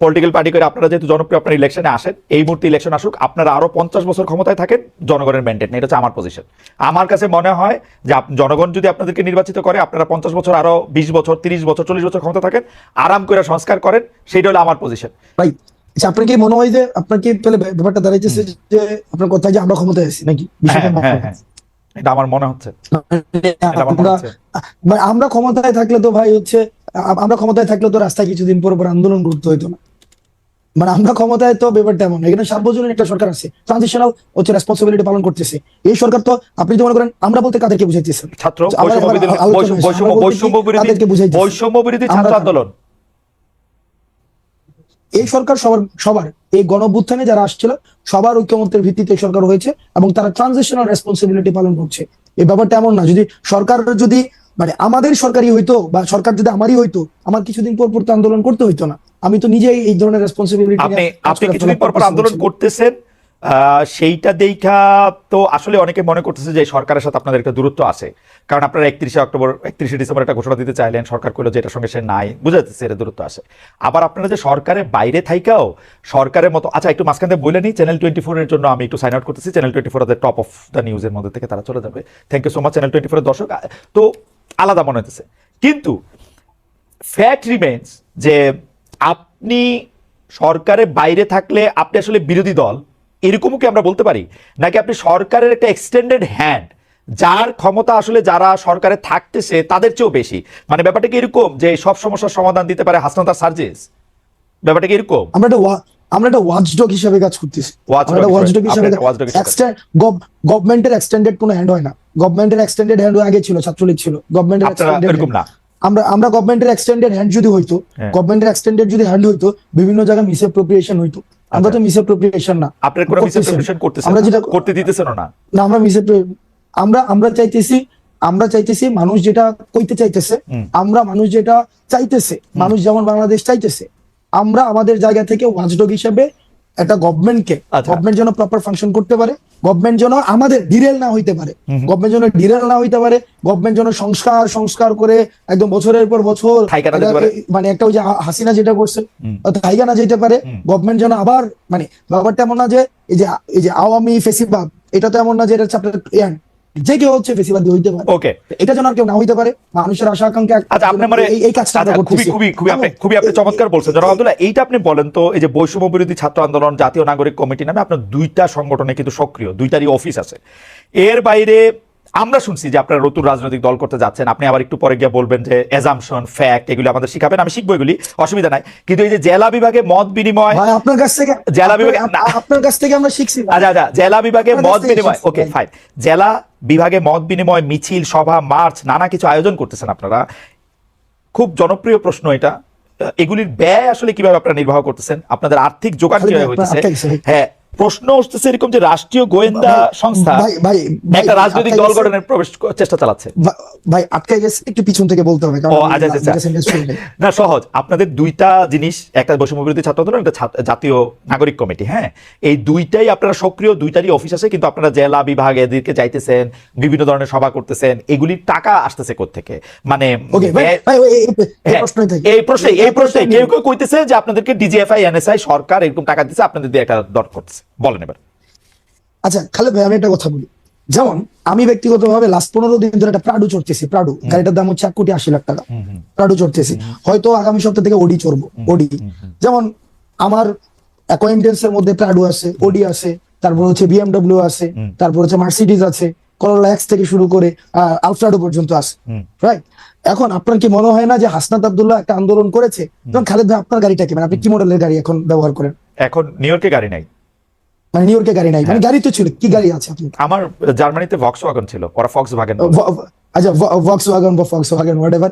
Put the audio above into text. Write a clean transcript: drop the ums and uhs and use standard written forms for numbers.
Political party করে আপনারা যেহেতু জনপ্রিয়, আপনার ইলেকশনে আসেন, এই মুহূর্তে ইলেকশন আসুক, আপনারা আরো 50 বছর ক্ষমতায় থাকেন, জনগণের ম্যান্ডেট নেই। এটা হচ্ছে আমার পজিশন। আমার কাছে মনে হয় যে জনগণ যদি আপনাদেরকে নির্বাচিত করে, আপনারা 50 বছর, আরো 20 বছর, 30 বছর, 40 বছর ক্ষমতা থাকেন, আরাম করে সংস্কার করেন, সেইটা হলো আমার পজিশন। ভাই আচ্ছা, আপনার কি মনে হয় যে আপনার কি তাহলে ব্যাপারটা দাঁড়াইতেছে যে আপনার কথা যে আমরা ক্ষমতায় আছি নাকি? বিষয়টা এটা আমার মনে হচ্ছে। আমরা ক্ষমতায় থাকলে তো ভাই হচ্ছে, আমরা ক্ষমতায় থাকলে তো রাস্তায় কিছুদিন পর পর আন্দোলন করতে হইতো না। মানে আমরা ক্ষমতায় তো ব্যাপারটা এমন, এখানে সার্বজনীন একটা সরকার আছে, ট্রানজিশনাল হচ্ছে রেসপন্সিবিলিটি পালন করতেছে এই সরকার। তো আপনি তো মনে করেন আমরা বলতে কাদেরকে বুঝাইতেছেন? ছাত্র বৈষম্য বিরোধী ছাত্র আন্দোলন। এই সরকার সবার এই গণঅভ্যুত্থানে যারা আসছিল সবার ঐক্যমত্যের ভিত্তিতে সরকার হয়েছে এবং তারা ট্রানজিশনাল রেসপন্সিবিলিটি পালন করছে। এই ব্যাপারটা এমন না যদি সরকার যদি মানে আমাদের সরকারই হইতো বা সরকার যদি আমারই হইতো, আমার কিছুদিন পর পর তো আন্দোলন করতে হইতো না। আমি তো নিজেই এই ধরনের রেসপন্সিবিলিটি আপনি কিছুদিন পর পর আন্দোলন করতেছেন, সেইটা দেখা তো আসলে অনেকে মনে করতেছে যে সরকারের সাথে আপনাদের একটা দূরত্ব আছে, কারণ আপনারা 31 ডিসেম্বর একটা ঘোষণা দিতে চাইলেন, সরকার কইলো যে এটার সঙ্গে সে নাই, বুঝা যাচ্ছে এটা দূরত্ব আছে। আবার আপনারা যে সরকারের বাইরে থাইকাও সরকারের মতো, আচ্ছা একটু মাঝখান থেকে বলে নিই, চ্যানেল 24 এর জন্য আমি একটু সাইন আউট করতেছি। চ্যানেল 24 এর টপ অফ দ্য নিউজের মধ্যে থেকে তারা চলে যাবে। Thank you so much channel 24 এর দর্শক। তো আলাদা মনে হইতেছে, কিন্তু ফ্যাক্ট রিমেন্স যে আপনি সরকারের বাইরে থাকলে আপনি আসলে বিরোধী দল, এরকমও কি আমরা বলতে পারি? নাকি আপনি সরকারের একটা এক্সটেন্ডেড হ্যান্ড, যার ক্ষমতা আসলে যারা সরকারে থাকতেছে তাদের চেয়েও বেশি? মানে ব্যাপারটা কি এরকম যে সব সমস্যার সমাধান দিতে পারে হাসনাত আর সার্জিস? ব্যাপারটা কি এরকম? আমরা একটা ওয়াচডগ হিসেবে কাজ করতেছি। গভর্নমেন্টের এক্সটেন্ডেড কোনো হ্যান্ড হয় না। গভর্নমেন্টের এক্সটেন্ডেড হ্যান্ড আগে ছিল, ছাত্রলীগ ছিল। গভর্নমেন্টের এরকম না। আমরা গভর্নমেন্টের এক্সটেন্ডেড হ্যান্ড যদি হইতো, গভর্নমেন্টের এক্সটেন্ডেড যদি হ্যান্ড হইতো, বিভিন্ন জায়গায় মিসঅ্যাপ্রোপ্রিয়েশন হইতো। আমরা তো মিসঅ্যাপ্রোপ্রিয়েশন না, আপনার কোনো মিসঅ্যাপ্রোপ্রিয়েশন করতেছেন, আমরা যেটা করতে দিতেছেন না। আমরা চাইতেছি মানুষ যেটা কইতে চাইতেছে, মানুষ যেটা চাইতেছে, মানুষ যেমন বাংলাদেশ চাইতেছে, আমরা আমাদের জায়গা থেকে ওয়াচডগ হিসেবে একটা গভর্নমেন্টকে, গভর্নমেন্ট যেন প্রপার ফাংশন করতে পারে, গভর্নমেন্ট যেন আমাদের ডিরেল না হইতে পারে, গভর্নমেন্ট যেন সংস্কার করে একদম বছরের পর বছর মানে একটা ওই যে হাসিনা যেটা করছে থাইকা না যেতে পারে। গভর্নমেন্ট যেন আবার মানে ব্যাপারটা এমন না যে এই যে আওয়ামী ফেসিবাদ, এটা তো এমন না যে এটা চ্যাপ্টার যে কেউ হচ্ছে ফেসিবাদী হইতে পারে। ওকে, এটা যেন আর কেউ না হইতে পারে। মানুষের আশা আকাঙ্ক্ষা। আচ্ছা, আপনি মানে এই কাজটা খুবই আপনি চমৎকার বলছেন জনাব আব্দুল্লাহ। এইটা আপনি বলেন তো, এই যে বৈষম্য বিরোধী ছাত্র আন্দোলন, জাতীয় নাগরিক কমিটি নামে আপনার দুইটা সংগঠনে কিন্তু সক্রিয়, দুইটারই অফিস আছে। এর বাইরে আমরা শুনছি যে আপনারা নতুন রাজনৈতিক দল করতে যাচ্ছেন। আপনি আবার একটু পরে গিয়ে বলবেন যে অ্যাজাম্পশন, ফ্যাক্ট এগুলি আমাদের শিখাবেন, আমি শিখবো, এগুলি অসুবিধা নাই। কিন্তু এই যে জেলা বিভাগে মত বিনিময়, আপনার কাছ থেকে আমরা শিখছি। আচ্ছা, জেলা বিভাগে মত বিনিময়, ওকে ফাইন, জেলা বিভাগে মত বিনিময়, মিছিল, সভা, মার্চ, নানা কিছু আয়োজন করতেছেন আপনারা। খুব জনপ্রিয় প্রশ্ন এটা, এগুলির ব্যয় আসলে কিভাবে আপনারা নির্বাহ করতেছেন? আপনাদের আর্থিক যোগান কিভাবে হইতেছে? হ্যাঁ, প্রশ্ন উঠতেছে এরকম যে রাষ্ট্রীয় গোয়েন্দা সংস্থা একটা রাজনৈতিক দল গঠনের প্রবেশ চেষ্টা চালাচ্ছে। ভাই আটকে গেছে, একটু পিছন থেকে বলতে হবে। না, সহজ। আপনাদের দুইটা জিনিস, একটা বৈষম্য বিরোধী ছাত্র আন্দোলন, একটা জাতীয় নাগরিক কমিটি। হ্যাঁ, এই দুইটাই আপনারা সক্রিয়, দুইটারই অফিস আছে, কিন্তু আপনারা জেলা বিভাগ এদেরকে যাইতেছেন, বিভিন্ন ধরনের সভা করতেছেন, এগুলির টাকা আসতেছে কোত্থেকে? মানে এই প্রশ্নে কেউ কেউ কইতেছে যে আপনাদেরকে ডিজিএফআই, এনএসআই সরকার এরকম টাকা দিচ্ছে, আপনাদের দিয়ে একটা দর করতেছে। বলেন এবার। আচ্ছা খালেদ ভাই, আমি একটা কথা বলি। যেমন আমি ব্যক্তিগতভাবে লাস্ট 15 দিন ধরে একটা প্রাডু চড়তেছি। প্রাডু গাড়িটার দাম হচ্ছে 1,80,00,000 টাকা। প্রাডু চড়তেছি, হয়তো আগামী সপ্তাহ থেকে ওডি চড়বো। ওডি যেমন আমার অ্যাকোয়েন্টেন্সের মধ্যে প্রাডু আছে, ওডি আছে, তারপর হচ্ছে বিএমডব্লিউ আছে, তারপর হচ্ছে মার্সিডিজ আছে, করোলা এক্স থেকে শুরু করে আলফ্রাডো পর্যন্ত আছে, রাইট? এখন আপনার কি মনে হয় না যে হাসনাত আব্দুল্লাহ একটা আন্দোলন করেছে? যেমন খালেদ ভাই, আপনার গাড়িটা কি, মানে আপনি কি মডেলের গাড়ি এখন ব্যবহার করেন? এখন নিউ ইয়র্কে গাড়ি নাই। মানে নিউ ইয়র্কে গাড়ি নাই, মানে গাড়ি তো ছিল। কি গাড়ি আছে আপনার? আমার জার্মানিতে ভক্সওয়াগন ছিল, ওরা ফক্সওয়াগন। আচ্ছা, ভক্সওয়াগন বা ফক্সওয়াগন হোয়াটএভার।